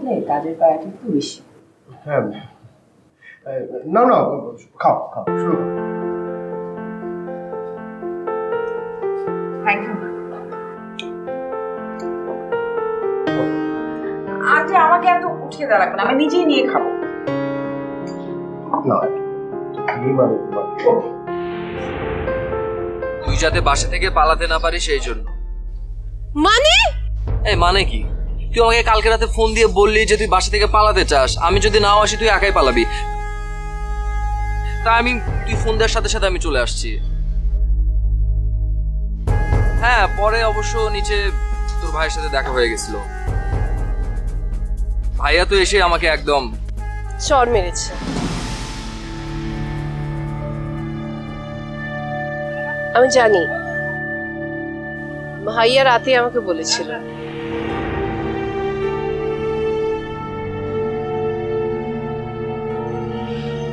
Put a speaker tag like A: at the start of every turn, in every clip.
A: থাকলে কাজের পায়াটা একটু বেশি।
B: হ্যাঁ, না না, খাও খাও, শুরু করো।
A: Thank you. আর যে আমাকে এত উঠিয়ে দেওয়া লাগবে না, আমি নিজেই নিয়ে খাবো।
B: না, আমি মানে
C: তুই যাতে বাসা থেকে পালাতে না পারিস সেই জন্য।
D: মানে
C: এই মানে কি? তুই আমাকে কালকে রাতে ফোন দিয়ে বললি যে তুই বাসা থেকে পালাতে চাস, আমি যদি নাও আসি তুই একাই পালাবি। তা তুই ফোন দেওয়ার সাথে সাথে আমি চলে আসছি। হ্যাঁ, পরে অবশ্য নিচে তোর ভাইয়ের সাথে দেখা হয়ে গেছিল। ভাইয়া তো এসে আমাকে একদম
D: চর মেরেছে। আমি জানি, ভাইয়া রাতে আমাকে বলেছিল।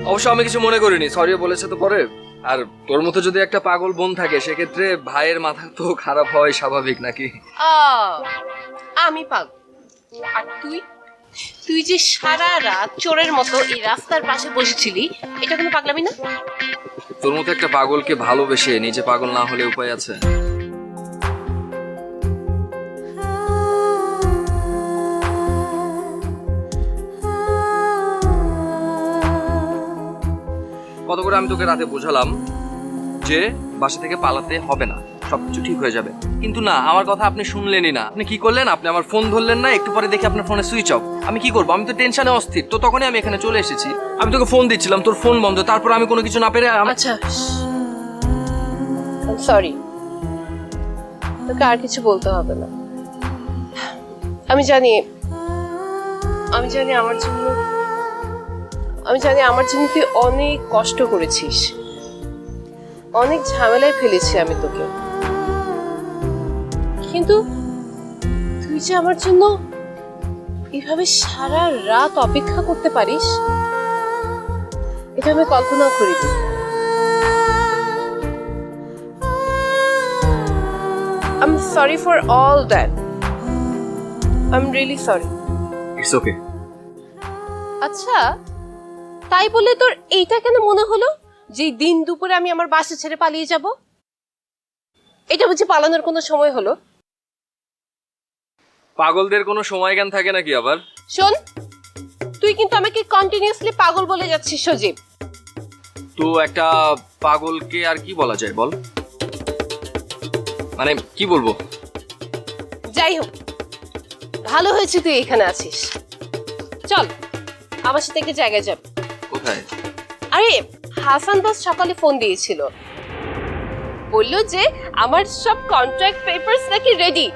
C: অবশ্য আমি কিছু মনে করিনি, সরিও বলেছে তো পরে। আর তোর মতো যদি একটা পাগল বোন থাকে সেক্ষেত্রে ভাইয়ের মাথা তো খারাপ হওয়াই স্বাভাবিক নাকি?
D: আমি পাগল, আর তুই তুই যে সারা রাত চোরের মতো এই রাস্তার পাশে বসেছিলি, এটা কোনো পাগলামি না?
C: তোর মতো একটা পাগলকে ভালোবেসে নিজে পাগল না হলে উপায় আছে? কত করে আমি তোকে রাতে বোঝালাম যে বাসা থেকে পালাতে হবে না, সবকিছু ঠিক হয়ে যাবে, কিন্তু না, আমার কথা আপনি শুনলেনই না। আপনি কি করলেন? আপনি আমার ফোন ধরলেন না, একটু পরে দেখি আপনার ফোনে সুইচ অফ। আমি কি করবো? আমি তো টেনশনে অস্থির। তো তখনই আমি এখানে চলে এসেছি। আমি তোকে ফোন দিচ্ছিলাম, তোর ফোন বন্ধ, তারপর আমি কোনো কিছু না পেরে
D: আচ্ছা, সরি, তোকে আর কিছু বলতে হবে না। আমি জানি আমার জন্য তুই অনেক কষ্ট করেছিস, অনেক ঝামেলায় ফেলেছি আমি তোকে, কিন্তু তুই যে আমার জন্য এভাবে সারা রাত অপেক্ষা করতে পারিস, এটা আমি কল্পনা করিনি। I'm sorry for all that. I'm really sorry.
C: It's okay.
D: আচ্ছা, তাই বলে তোর এইটা কেন মনে হলো যে দিন দুপুরে আমি আমার বাসা ছেড়ে পালিয়ে যাব? এটা বুঝি পালানোর কোনো সময় হলো?
C: পাগলদের কোনো সময় জ্ঞান থাকে নাকি আবার?
D: শোন, তুই কিন্তু আমাকে কন্টিনিউয়াসলি পাগল বলে যাচ্ছিস সজীব।
C: তো একটা পাগলকে আর কি বলা যায় বল? মানে কি বলবো?
D: যাই হোক, ভালো হয়েছে তুই এখানে আছিস। চল আমার সাথে একটা জায়গায় যাব।
C: কোথায়?
D: আরে, হাসান বস সকালে ফোন দিয়েছিল, বললো যে আমার সব কন্ট্রাক্ট পেপারস নাকি রেডি,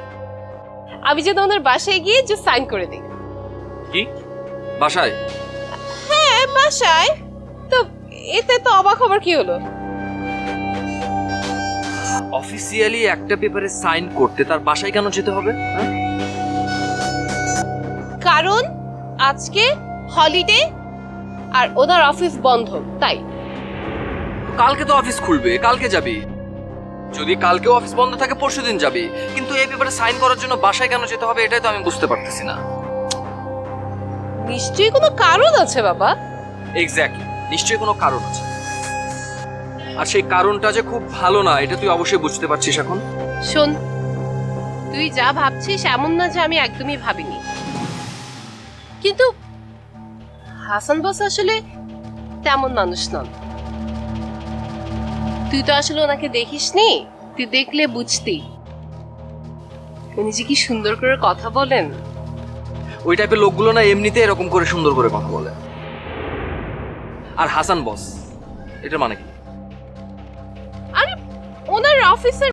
D: আমি যেন ওনার বাসায় গিয়ে যে সাইন করে দিই।
C: কি বাসায়?
D: হ্যাঁ, বাসায়। তো এতে তো অবাক হবার কি হলো?
C: অফিসিয়ালি একটা পেপারে সাইন করতে তার বাসায় কেন যেতে হবে?
D: কারণ আজকে হলিডে আর ওনার অফিস বন্ধ, তাই।
C: কালকে তো অফিস খুলবে, কালকে যাবি। যদি কালকেও অফিস বন্ধ থাকে পরশুদিন যাবি, কিন্তু এই পেপারে সাইন করার জন্য বাসায় কেন যেতে হবে এটাই তো আমি বুঝতে পারতেছি না।
D: নিশ্চয়ই কোনো কারণ আছে বাবা।
C: এক্স্যাক্টলি, নিশ্চয়ই কোনো কারণ আছে, আর সেই কারণটা যে খুব ভালো না এটা তুই অবশ্যই বুঝতে পারছিস এখন।
D: শোন, তুই যা ভাবছিস এমন না যে আমি একদমই ভাবিনি, কিন্তু হাসান বস আসলে তেমন মানুষ নন। তুই তো আসলে ওনাকে দেখিসনি, তুই দেখলে বুঝতি উনি যে কি সুন্দর করে কথা বলেন।
C: ওই টাইপের লোকগুলো না এমনিতে এরকম করে সুন্দর করে কথা বলে। আর হাসান বস, এটার মানে কি?
D: আরে, ওনার অফিসের